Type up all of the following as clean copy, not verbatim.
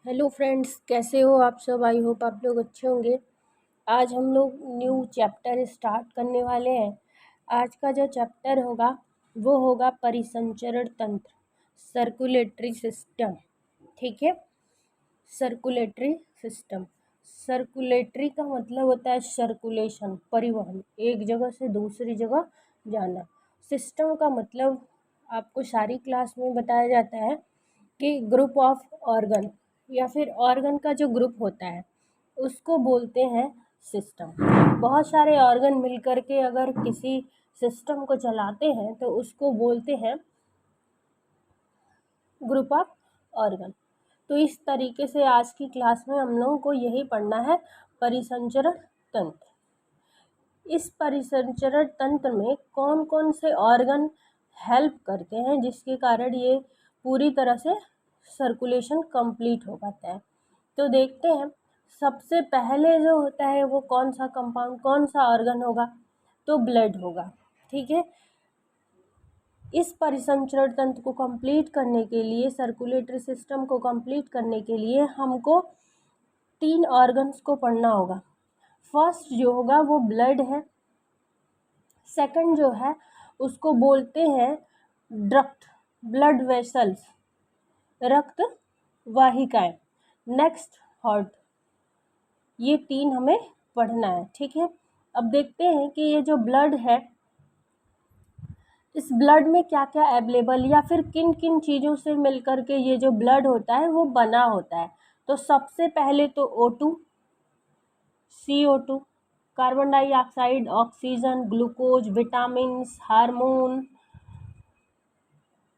Hello friends, कैसे हो आप सब। आई होप आप लोग अच्छे होंगे। आज हम लोग न्यू चैप्टर स्टार्ट करने वाले हैं। आज का जो चैप्टर होगा वो होगा परिसंचरण तंत्र, सर्कुलेटरी सिस्टम। ठीक है, सर्कुलेटरी सिस्टम। सर्कुलेटरी का मतलब होता है सर्कुलेशन, परिवहन, एक जगह से दूसरी जगह जाना। सिस्टम का मतलब आपको सारी क्लास में बताया जाता है कि ग्रुप ऑफ ऑर्गन या फिर ऑर्गन का जो ग्रुप होता है उसको बोलते हैं सिस्टम। बहुत सारे ऑर्गन मिलकर के अगर किसी सिस्टम को चलाते हैं तो उसको बोलते हैं ग्रुप ऑफ ऑर्गन। तो इस तरीके से आज की क्लास में हम लोगों को यही पढ़ना है, परिसंचरण तंत्र। इस परिसंचरण तंत्र में कौन कौन से ऑर्गन हेल्प करते हैं जिसके कारण ये पूरी तरह से सर्कुलेशन कंप्लीट हो पाता है। तो देखते हैं, सबसे पहले जो होता है वो कौन सा कंपाउंड, कौन सा ऑर्गन होगा, तो ब्लड होगा। ठीक है, इस परिसंचरण तंत्र को कंप्लीट करने के लिए, सर्कुलेटरी सिस्टम को कंप्लीट करने के लिए हमको 3 ऑर्गन्स को पढ़ना होगा। फर्स्ट जो होगा वो ब्लड है। सेकंड जो है उसको बोलते हैं डक्ट, ब्लड वेसल्स, रक्त वाहिकाएं। Next heart. ये 3 हमें पढ़ना है। ठीक है, अब देखते हैं कि ये जो ब्लड है, इस ब्लड में क्या क्या अवेलेबल या फिर किन किन चीज़ों से मिलकर के ये जो ब्लड होता है वो बना होता है। तो सबसे पहले तो O2, CO2, carbon dioxide, oxygen, glucose, vitamins, hormone,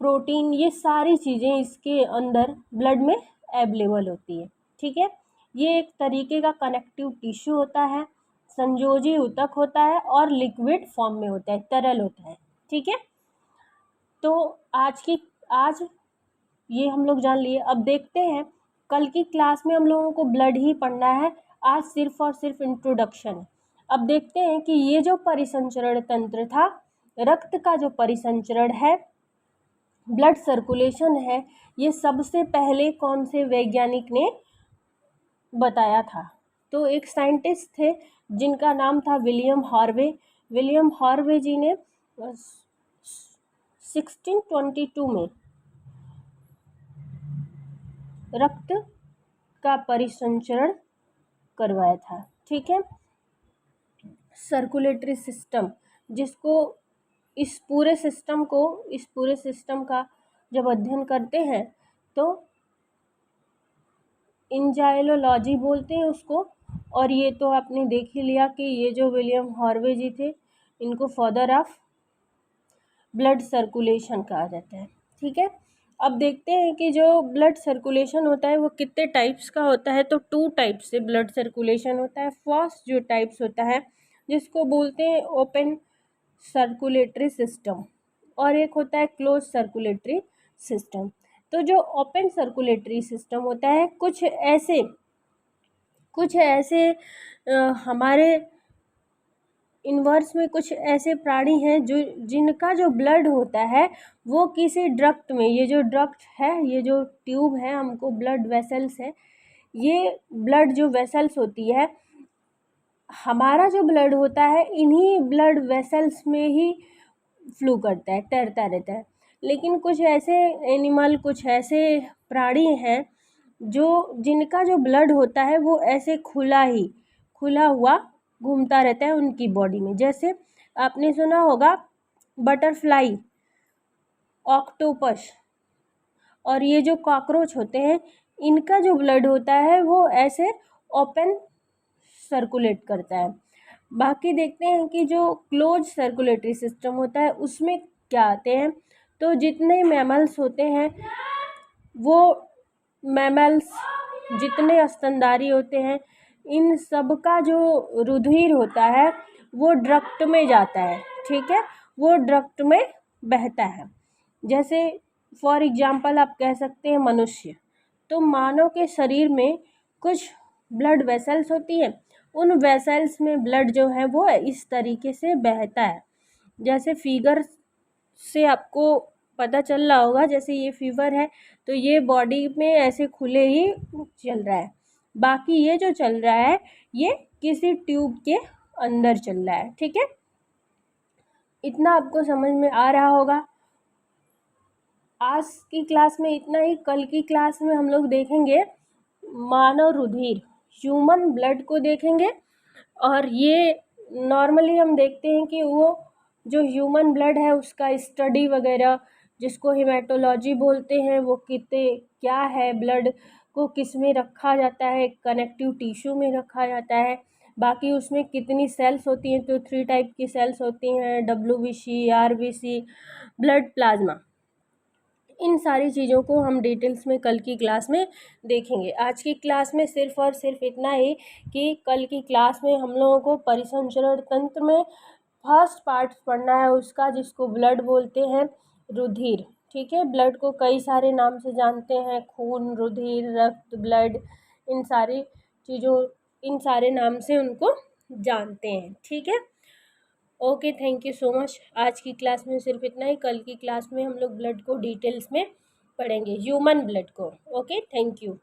protein, ये सारी चीज़ें इसके अंदर ब्लड में अवेलेबल होती है। ठीक है, ये एक तरीके का कनेक्टिव टिश्यू होता है, संयोजी ऊतक होता है और लिक्विड फॉर्म में होता है, तरल होता है। ठीक है, तो आज ये हम लोग जान लिए। अब देखते हैं, कल की क्लास में हम लोगों को ब्लड ही पढ़ना है, आज सिर्फ और सिर्फ इंट्रोडक्शन है। अब देखते हैं कि ये जो परिसंचरण तंत्र था, रक्त का जो परिसंचरण है, ब्लड सर्कुलेशन है, ये सबसे पहले कौन से वैज्ञानिक ने बताया था। तो एक साइंटिस्ट थे जिनका नाम था विलियम हार्वे। विलियम हार्वे जी ने 1622 में रक्त का परिसंचरण करवाया था। ठीक है, सर्कुलेटरी सिस्टम, जिसको इस पूरे सिस्टम का जब अध्ययन करते हैं तो एंजाइलोलॉजी बोलते हैं उसको। और ये तो आपने देख ही लिया कि ये जो विलियम हार्वे जी थे, इनको फादर ऑफ ब्लड सर्कुलेशन कहा जाता है। ठीक है, अब देखते हैं कि जो ब्लड सर्कुलेशन होता है वो कितने टाइप्स का होता है। तो 2 टाइप्स से ब्लड सर्कुलेशन होता है। फर्स्ट जो टाइप्स होता है जिसको बोलते हैं ओपन सर्कुलेटरी सिस्टम, और एक होता है क्लोज सर्कुलेटरी सिस्टम। तो जो ओपन सर्कुलेटरी सिस्टम होता है, कुछ ऐसे हमारे यूनिवर्स में कुछ ऐसे प्राणी हैं जो जिनका जो ब्लड होता है वो किसी डक्ट में, ये जो डक्ट है, ये जो ट्यूब है, हमको ब्लड वेसल्स है, ये ब्लड जो वेसल्स होती है, हमारा जो ब्लड होता है इन्हीं ब्लड वेसल्स में ही फ्लो करता है, तैरता रहता है। लेकिन कुछ ऐसे एनिमल, कुछ ऐसे प्राणी हैं जो जिनका जो ब्लड होता है वो ऐसे खुला हुआ घूमता रहता है उनकी बॉडी में। जैसे आपने सुना होगा बटरफ्लाई, ऑक्टोपस और ये जो कॉकरोच होते हैं, इनका जो ब्लड होता है वो ऐसे ओपन सर्कुलेट करता है। बाकी देखते हैं कि जो क्लोज सर्कुलेटरी सिस्टम होता है उसमें क्या आते हैं। तो जितने मैमल्स होते हैं वो मैमल्स, जितने स्तनधारी होते हैं, इन सब का जो रुधिर होता है वो डक्ट में जाता है। ठीक है, वो डक्ट में बहता है। जैसे फॉर एग्जांपल आप कह सकते हैं मनुष्य। तो मानव के शरीर में कुछ ब्लड वेसल्स होती है, उन वेसल्स में ब्लड जो है वो इस तरीके से बहता है। जैसे फिगर से आपको पता चल रहा होगा, जैसे ये फीवर है तो ये बॉडी में ऐसे खुले ही चल रहा है, बाकी ये जो चल रहा है ये किसी ट्यूब के अंदर चल रहा है। ठीक है, इतना आपको समझ में आ रहा होगा। आज की क्लास में इतना ही। कल की क्लास में हम लोग देखेंगे मानव रुधिर, ह्यूमन ब्लड को देखेंगे। और ये नॉर्मली हम देखते हैं कि वो जो ह्यूमन ब्लड है उसका स्टडी वगैरह, जिसको हेमाटोलॉजी बोलते हैं, वो कितने क्या है, ब्लड को किस में रखा जाता है, कनेक्टिव टिश्यू में रखा जाता है, बाकी उसमें कितनी सेल्स होती हैं, तो 3 टाइप की सेल्स होती हैं, WBC, RBC, ब्लड प्लाज्मा। इन सारी चीज़ों को हम डिटेल्स में कल की क्लास में देखेंगे। आज की क्लास में सिर्फ और सिर्फ इतना ही कि कल की क्लास में हम लोगों को परिसंचरण तंत्र में फर्स्ट पार्ट पढ़ना है उसका, जिसको ब्लड बोलते हैं, रुधिर। ठीक है, ब्लड को कई सारे नाम से जानते हैं, खून, रुधिर, रक्त, ब्लड, इन सारी चीज़ों, इन सारे नाम से उनको जानते हैं। ठीक है, okay, thank you so much. आज की क्लास में सिर्फ इतना ही। कल की क्लास में हम लोग ब्लड को डिटेल्स में पढ़ेंगे, ह्यूमन ब्लड को। Okay, thank you.